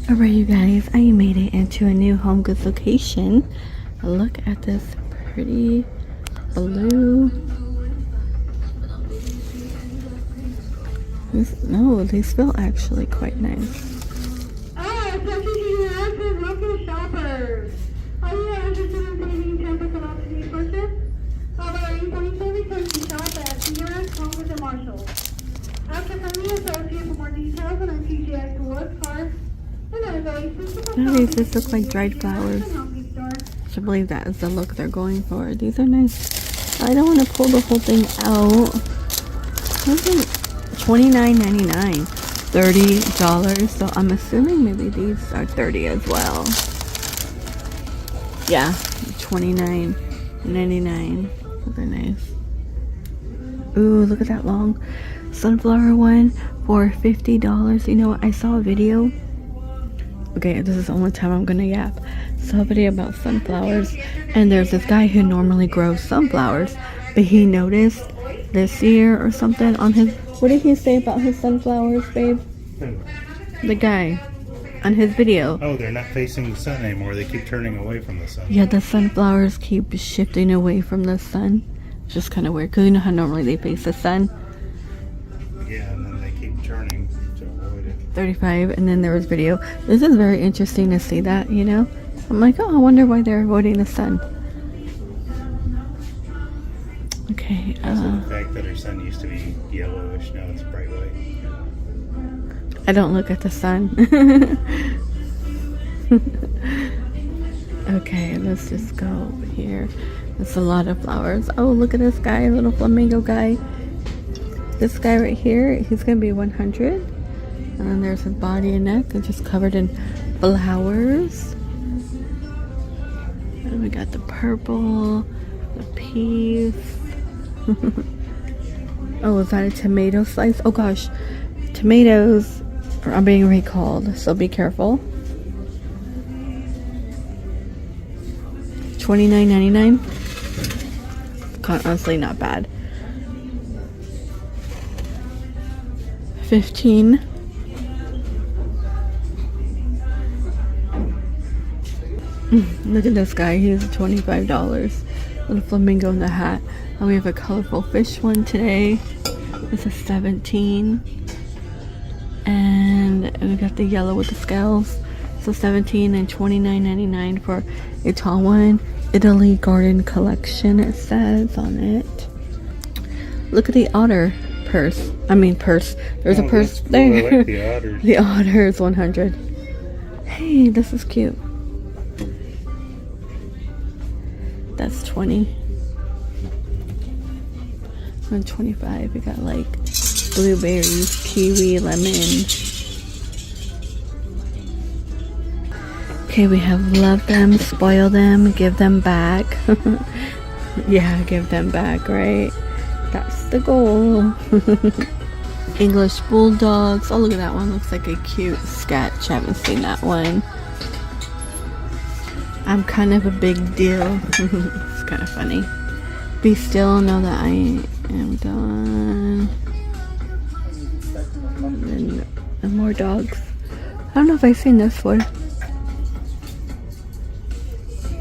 Alright, you guys, I made it into a new Homegoods location. Look at this pretty blue. These feel actually quite nice. Local shoppers. Are you interested in saving 10% off today's purchase? Our incoming service can shop at Sears, Homegoods, and Marshall. After friendly associate for more details on our TJX Wood Park. These just look like dried flowers. I believe that is the look they're going for. These are nice. I don't want to pull the whole thing out. $29.99, $30. So I'm assuming maybe these are $30 as well. Yeah, $29.99. Those are nice. Ooh, look at that long sunflower one for $50. You know what? I saw a video. Okay, this is the only time I'm gonna yap. Saw a video about sunflowers, and there's this guy who normally grows sunflowers, but he noticed this year or something on his, what did he say about his sunflowers, babe? The guy on his video. Oh, they're not facing the sun anymore. They keep turning away from the sun. Yeah, the sunflowers keep shifting away from the sun. It's just kind of weird, because you know how normally they face the sun. Yeah, and then they keep turning to avoid it. 35, and then there was video. This is very interesting to see that, you know. I'm like, oh, I wonder why they're avoiding the sun. Okay. Also the fact that her sun used to be yellowish, now it's bright white. I don't look at the sun. Okay, let's just go over here. There's a lot of flowers. Oh, look at this guy, little flamingo guy. This guy right here, he's gonna be 100. And then there's his body and neck. It's just covered in flowers. And we got the purple, the peas. Oh, is that a tomato slice? Oh gosh, tomatoes are being recalled, so be careful. $29.99. Honestly, not bad. 15. Look at this guy, he's $25. Little flamingo in the hat. And we have a colorful fish one today. This is 17. And we got the yellow with the scales. So 17 and $29.99 for a tall one. Italy Garden Collection, it says on it. Look at the otter purse. There's a purse there. I like the otters. The otter is 100. Hey, this is cute. That's 20. And 25. We got like blueberries, kiwi, lemon. Okay, we have love them, spoil them, give them back. Yeah, give them back, right? That's the goal. English bulldogs. Oh, look at that one. Looks like a cute sketch. I haven't seen that one. I'm kind of a big deal. It's kind of funny. Be still, know that I am done. And then more dogs. I don't know if I've seen this one.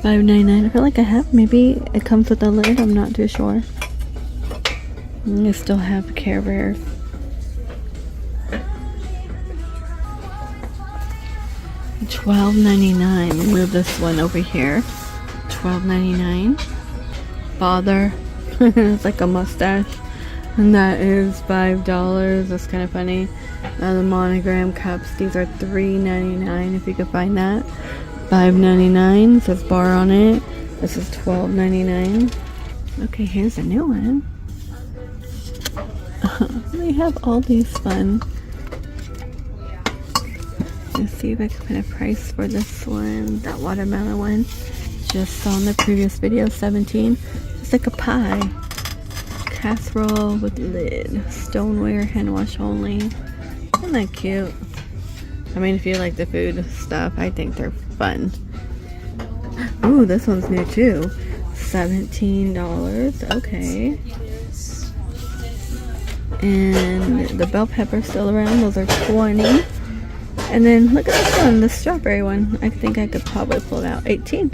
$5.99. I feel like I have. Maybe it comes with a lid. I'm not too sure. And you still have Care Bears. $12.99. Move this one over here. $12.99. Bother. It's like a mustache. And that is $5. That's kind of funny. Now the monogram cups. These are $3.99 if you could find that. $5.99. Says bar on it. This is $12.99. Okay, here's a new one. They have all these fun. Let's see if I can find a price for this one. That watermelon one. Just saw in the previous video. 17. It's like a pie. Casserole with lid. Stoneware, hand wash only. Isn't that cute? I mean, if you like the food stuff, I think they're fun. Ooh, this one's new too. $17. Okay. And the bell pepper's still around. Those are 20. And then look at this one, the strawberry one. I think I could probably pull it out. 18.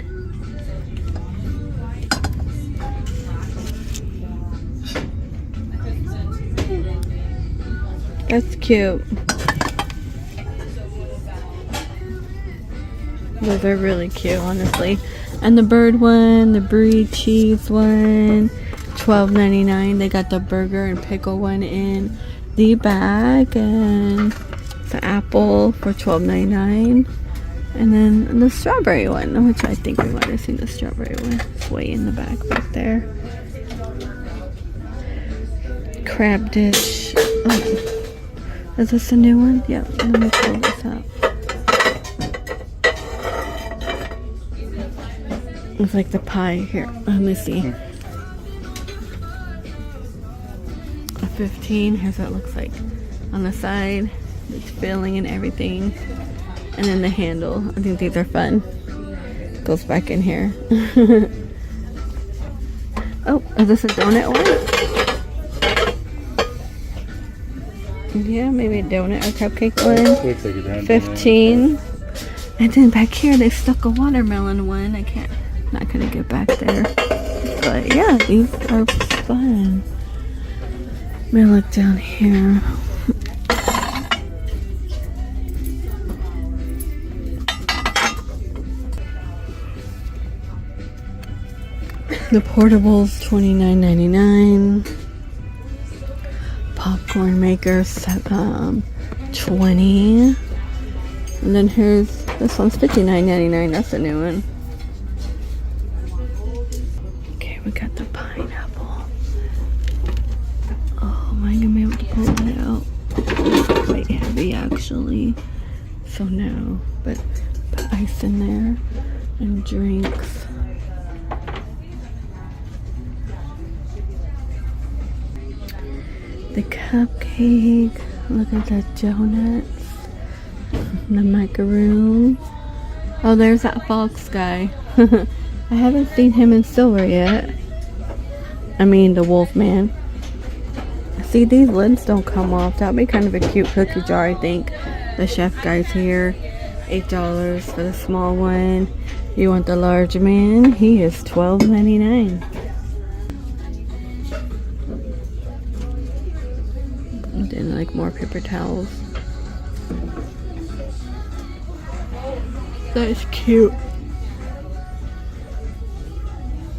That's cute. Those are really cute, honestly. And the bird one, the brie cheese one, $12.99. They got the burger and pickle one in the bag, and the apple for $12.99. And then the strawberry one, which I think we might have seen the strawberry one. It's way in the back there. Crab dish. Oh. Is this a new one? Yeah, let me pull this out. It's like the pie here. Let me see. A 15. Here's what it looks like on the side. It's filling and everything. And then the handle. I think these are fun. Goes back in here. Oh, is this a donut one? Yeah, maybe a donut or cupcake one. Looks like a 15. And then back here they stuck a watermelon one. I can't, not gonna get back there. But yeah, these are fun. Let me look down here. The portables, $29.99. Popcorn makers, 20. And then here's this one's $59.99. That's a new one. Okay, we got the pineapple. Oh, am I gonna be able to pull that out? It's quite heavy actually. So no, but put ice in there and drinks. The cupcake, look at the donuts, the macaroon. Oh, there's that fox guy. I haven't seen him in silver yet. I mean, the wolf man. See, these lids don't come off. That would be kind of a cute cookie jar, I think. The chef guy's here. $8 for the small one. You want the large man? He is $12.99. And then like more paper towels. That's cute.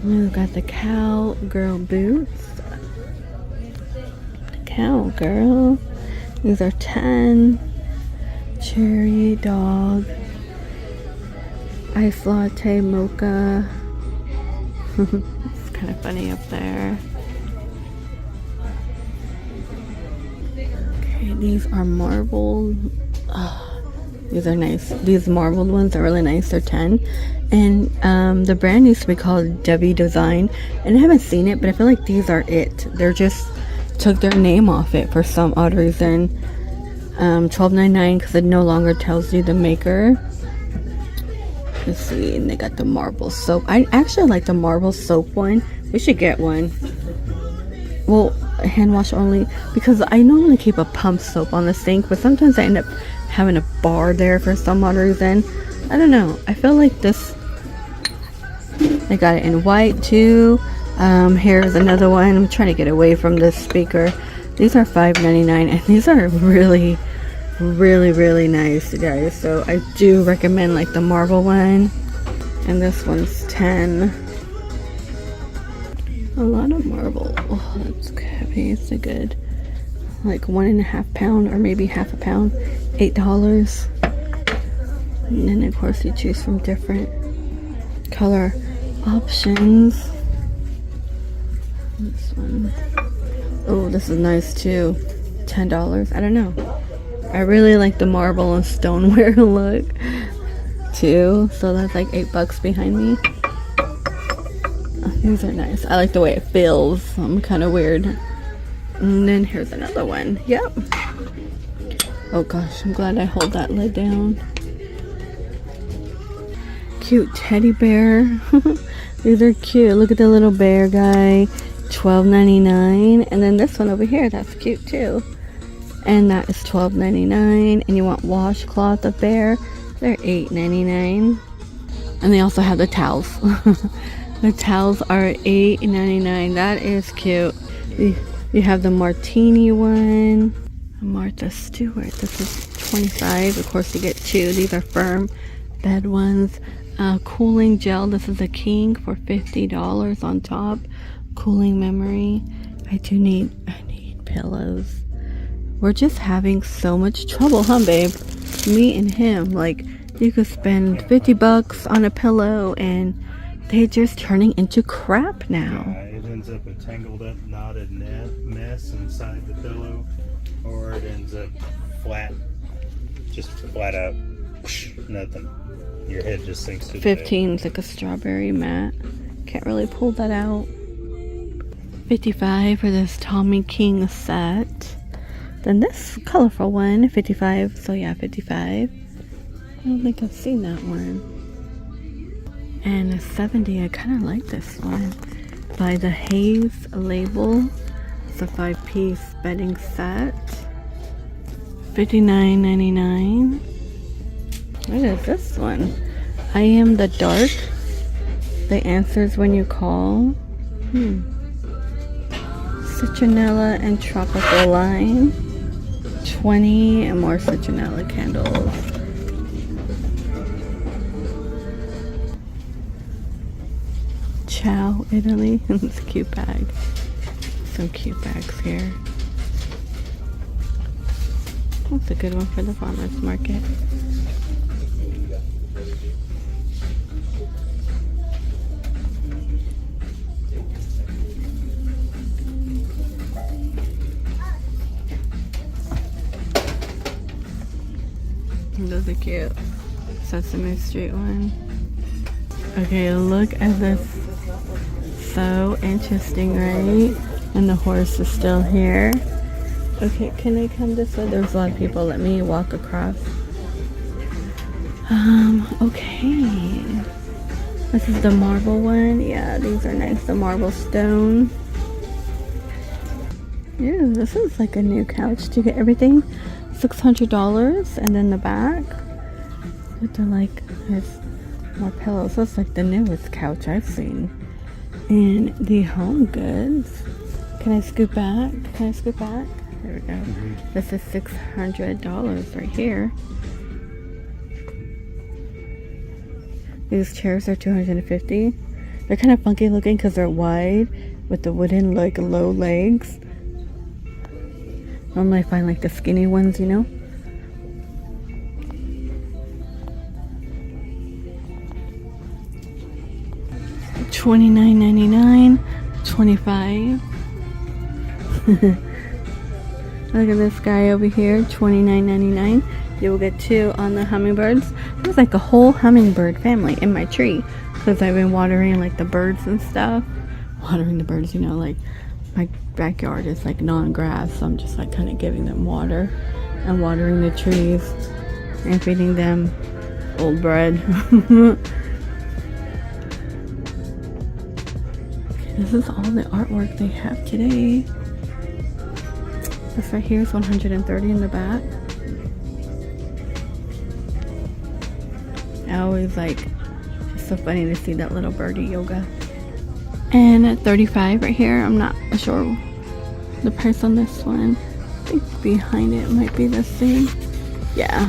We've got the cowgirl boots. The cowgirl. These are 10. Cherry dog. Ice latte mocha. It's kind of funny up there. These are marbled. Oh, these are nice. These marbled ones are really nice. They're 10. And the brand used to be called Debbie Design. And I haven't seen it, but I feel like these are it. They're just took their name off it for some odd reason. $12.99 because it no longer tells you the maker. Let's see. And they got the marble soap. I actually like the marble soap one. We should get one. Well, hand wash only, because I normally keep a pump soap on the sink, but sometimes I end up having a bar there for some odd reason. I don't know. I feel like this, they got it in white too. Here's another one. I'm trying to get away from this speaker. These are $5.99 and these are really, really, really nice, you guys. So I do recommend like the marble one, and this one's 10. A lot of marble. Oh, that's heavy. It's a good, like 1.5 pound or maybe half a pound. $8. And then of course you choose from different color options. This one. Oh, this is nice too. $10. I don't know. I really like the marble and stoneware look too. So that's like $8 behind me. These are nice. I like the way it feels. I'm kind of weird. And then here's another one. Yep. Oh gosh, I'm glad I hold that lid down. Cute teddy bear. These are cute. Look at the little bear guy. $12.99. And then this one over here, that's cute too. and that is $12.99. And you want washcloth up there, they're $8.99. And they also have the towels. The towels are $8.99. That is cute. You have the martini one, Martha Stewart. This is $25. Of course, you get two. These are firm bed ones. Cooling gel. This is a king for $50 on top. Cooling memory. I need pillows. We're just having so much trouble, huh, babe? Me and him. Like, you could spend $50 on a pillow and they're just turning into crap now. It ends up a tangled up, knotted mess inside the pillow, or it ends up flat, just flat out, nothing. Your head just sinks to the 15 is like a strawberry mat. Can't really pull that out. $55 for this Tommy King set. Then this colorful one, $55. So yeah, $55. I don't think I've seen that one. And a $70. I kind of like this one. By the Haze label. It's a 5-piece bedding set. $59.99. What is this one? I Am the Dark. The Answers When You Call. Citronella and Tropical Lime. 20 and more citronella candles. Ciao, Italy. It's a cute bag. Some cute bags here. That's a good one for the farmer's market. Those are cute. Sesame Street one. Okay, look at this. So interesting, right? And the horse is still here. Okay, can I come this way? There's a lot of people. Let me walk across. Okay. This is the marble one. Yeah, these are nice. The marble stone. Yeah, this is like a new couch. Do you get everything? $600, and then the back. They're like, there's more pillows. That's like the newest couch I've seen. And the Homegoods. Can I scoot back? Can I scoot back? There we go. This is $600 right here. These chairs are $250. They're kind of funky looking because they're wide with the wooden like low legs. Normally I find like the skinny ones, you know. $29.99, $25. Look at this guy over here, $29.99. You will get 2 on the hummingbirds. There's like a whole hummingbird family in my tree because I've been watering like the birds and stuff. Watering the birds, you know, like my backyard is like non-grass, so I'm just like kind of giving them water and watering the trees and feeding them old bread. This is all the artwork they have today. This right here is $130 in the back. I always like, it's so funny to see that little birdie yoga. And at $35 right here, I'm not sure the price on this one. I think behind it might be the same. Yeah.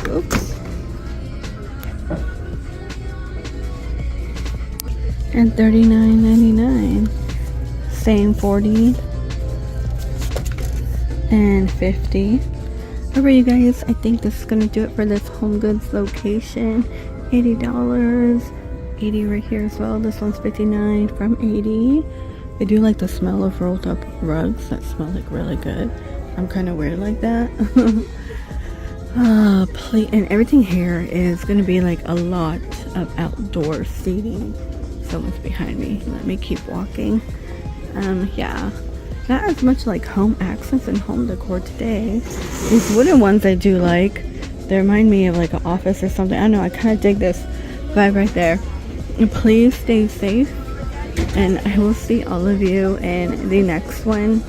Oops. And $39.99. Same 40 and 50. Alright, you guys, I think this is gonna do it for this Homegoods location. $80. 80 right here as well. This one's $59 from 80. I do like the smell of rolled up rugs that smell like really good. I'm kind of weird like that. Plate and everything here is gonna be like a lot of outdoor seating. Someone's behind me. Let me keep walking. Yeah, not as much like home accents and home decor today. These wooden ones I do like. They remind me of like an office or something. I don't know, I kind of dig this vibe right there. And please stay safe, and I will see all of you in the next one.